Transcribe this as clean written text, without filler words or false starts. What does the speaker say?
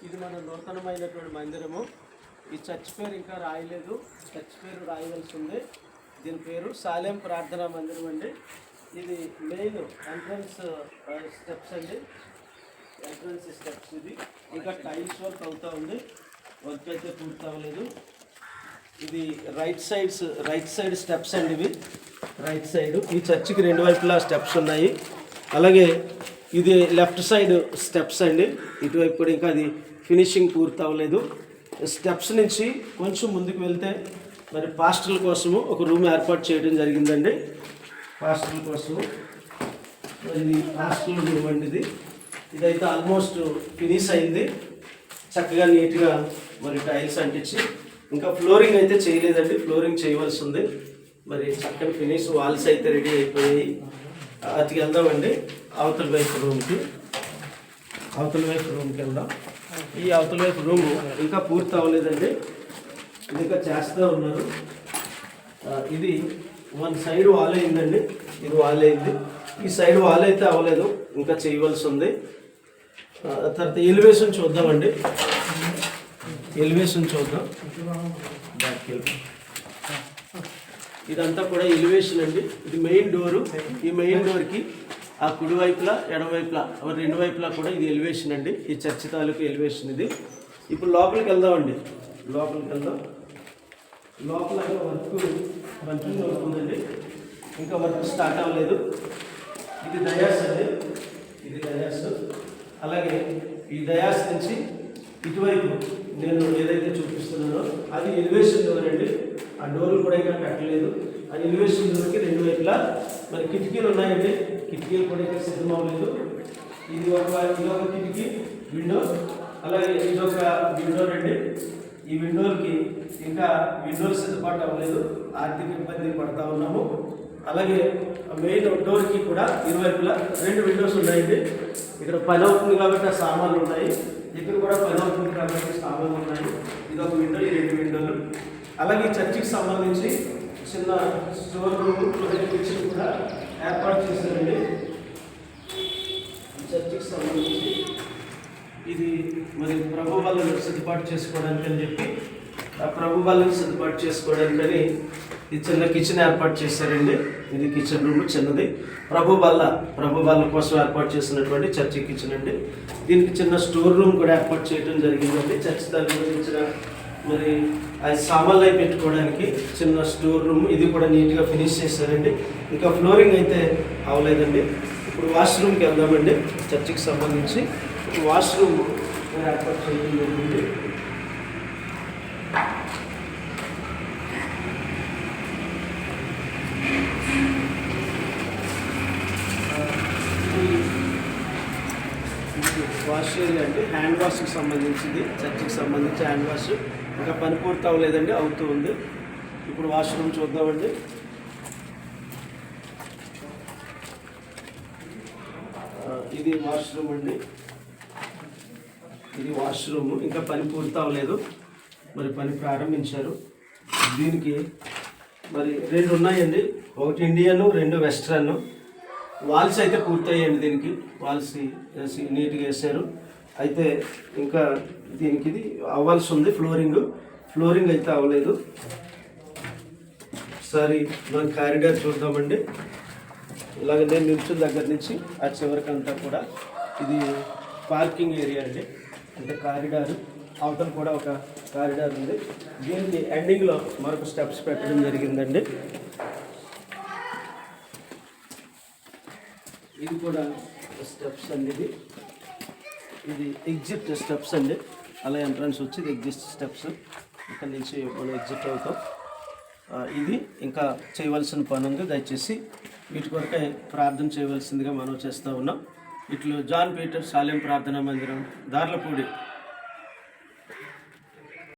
ఇది మన నూతనమైనటువంటి మందిరము. ఈ చర్చ్ పేరు ఇంకా రాయలేదు, చర్చ్ పేరు రాయవలసి ఉంది. దీని పేరు సాలెం ప్రార్థనా మందిరం అండి. ఇది మెయిన్ ఎంట్రన్స్ స్టెప్స్ అండి, ఎంట్రన్స్ స్టెప్స్. ఇది ఇంకా టైల్స్ వర్క్ అవుతూ ఉంది, వర్క్ అయితే పూర్తి అవ్వలేదు. ఇది రైట్ సైడ్ స్టెప్స్ అండి. ఇవి రైట్ సైడ్ ఈ చర్చికి రెండు వైపులా స్టెప్స్ ఉన్నాయి. అలాగే ఇది లెఫ్ట్ సైడ్ స్టెప్స్ అండి, ఇటువైపు కూడా ఇంకా అది ఫినిషింగ్ పూర్తి అవ్వలేదు. స్టెప్స్ నుంచి కొంచెం ముందుకు వెళ్తే మరి పాస్టర్ల కోసము ఒక రూమ్ ఏర్పాటు చేయడం జరిగిందండి. పాస్టర్ల కోసము ఇది పాస్టర్ల రూమ్ అండి. ఇదైతే ఆల్మోస్ట్ ఫినిష్ అయింది, చక్కగా నీట్గా మరి టైల్స్ అంటించి. ఇంకా ఫ్లోరింగ్ అయితే చేయలేదండి, ఫ్లోరింగ్ చేయవలసి ఉంది. మరి చక్కని ఫినిష్, వాల్స్ అయితే రెడీ అయిపోయాయి. అతికి వెళ్దామండి అవతల వైపు రూమ్కి వెళ్దాం. ఈ అవతల వైపు రూమ్ ఇంకా పూర్తి అవ్వలేదండి, ఇది ఇంకా చేస్తూ ఉన్నారు. ఇది వన్ సైడ్ వాల్ అయిందండి, ఇది వాల్ అయింది. ఈ సైడ్ వాల్ అయితే అవ్వలేదు, ఇంకా చేయవలసి ఉంది. తర్వాత ఎలివేషన్ చూద్దామండి, ఎలివేషన్ చూద్దాం. ఇదంతా కూడా ఎలివేషన్ అండి. ఇది మెయిన్ డోరు. ఈ మెయిన్ డోర్కి ఆ కుడి వైపులా ఎడమవైపులా రెండు వైపులా కూడా ఇది ఎలివేషన్ అండి. ఈ చర్చి తాలూకు ఎలివేషన్ ఇది. ఇప్పుడు లోపలికి వెళ్దామండి, లోపల వర్క్ కంటిన్యూ అవుతుందండి, ఇంకా వర్క్ స్టార్ట్ అవ్వలేదు. ఇది డయాస్ అండి, ఇది డయాస్. అలాగే ఈ డయాస్ నుంచి ఇటువైపు నేను ఏదైతే చూపిస్తున్నానో అది ఎలివేషన్ డోర్ అండి. ఆ డోర్లు కూడా ఇంకా పెట్టలేదు. ఆ ఎలివేషన్ డోర్కి రెండు వైపులా మరి కిటికీలు ఉన్నాయండి, కిటికీలు కూడా ఇంకా సిద్ధం అవ్వలేదు. ఇది ఒక కిటికీ విండో, అలాగే ఇదొక విండో అండి. ఈ విండోలకి ఇంకా విండోలు సిద్ధపాటు అవ్వలేదు, ఆర్థిక ఇబ్బంది పడతా ఉన్నాము. అలాగే మెయిన్ డోర్కి కూడా ఇరువైపులా రెండు విండోస్ ఉన్నాయండి. ఇక్కడ పని అవుతుంది కాబట్టి ఆ సామాన్లు ఉన్నాయి, ఇక్కడ కూడా పని అవుతుంది కాబట్టి సామాన్లు ఉన్నాయి. ఇది ఒక విండో, ఈ రెండు విండోలు. అలాగే చర్చికి సంబంధించి చిన్న స్టోర్ రూమ్, కిచెన్ కూడా ఏర్పాటు చేశారండి. చర్చికి సంబంధించి ఇది మరి ప్రభు వాళ్ళని సిద్ధపాటు చేసుకోవడానికి అని చెప్పి, ఆ ప్రభు వాళ్ళని సిద్ధపాటు చేసుకోవడానికని ఈ చిన్న కిచెన్ ఏర్పాటు చేశారండి. ఇది కిచెన్ రూమ్ చిన్నది, ప్రభు వాళ్ళ కోసం ఏర్పాటు చేసినటువంటి చర్చి కిచెన్ అండి. దీనికి చిన్న స్టోర్ రూమ్ కూడా ఏర్పాటు చేయడం జరిగిందండి. చర్చి దాని గురించిన మరి అది సామాన్లు అయి పెట్టుకోవడానికి చిన్న స్టోర్ రూమ్, ఇది కూడా నీట్గా ఫినిష్ చేశారండి. ఇంకా ఫ్లోరింగ్ అయితే అవ్వలేదండి. ఇప్పుడు వాష్రూమ్కి వెళ్దామండి. చర్చికి సంబంధించి వాష్రూమ్ ఏర్పాటు చేయడం జరిగింది. వాష్ ఏరియా అండి, హ్యాండ్ వాష్కి సంబంధించింది. చర్చికి సంబంధించి హ్యాండ్ వాష్ ఇంకా పని పూర్తి అవ్వలేదండి, అవుతూ ఉంది. ఇప్పుడు వాష్రూమ్ చూద్దామండి. ఇది వాష్రూమ్ అండి, ఇది వాష్రూమ్ ఇంకా పని పూర్తి అవ్వలేదు, మరి పని ప్రారంభించారు. దీనికి మరి రెండు ఉన్నాయండి, ఒకటి ఇండియన్, రెండు వెస్ట్రన్. వాల్స్ అయితే పూర్తయ్యాయండి, దీనికి వాల్స్ నీట్గా వేసారు. అయితే ఇంకా దీనికి ఇది అవ్వాల్సి ఉంది, ఫ్లోరింగ్ అయితే అవ్వలేదు. ఒకసారి మనం కారిడార్ చూద్దామండి. ఇలాగ నేను నిల్చున్న దగ్గర నుంచి ఆ చివరికి అంతా కూడా ఇది పార్కింగ్ ఏరియా అండి, అంటే కారిడార్. అవతల కూడా ఒక కారిడార్ ఉంది. దీనికి ఎండింగ్లో మరొక స్టెప్స్ పెట్టడం జరిగిందండి. ఇది కూడా స్టెప్స్ అండి, ఇది ఎగ్జిట్ స్టెప్స్ అండి. అలా ఎంట్రన్స్ వచ్చి ఇది ఎగ్జిట్ స్టెప్స్, ఇక్కడ నుంచి మనం ఎగ్జిట్ అవుతాం. ఇది ఇంకా చేయవలసిన పని ఉంది, దయచేసి వీటి కొరకై ప్రార్థన చేయవలసిందిగా మనం చేస్తూ ఉన్నాం. ఇట్లు జాన్ పీటర్ సాలెం ప్రార్థనా మందిరం, దార్లపూడి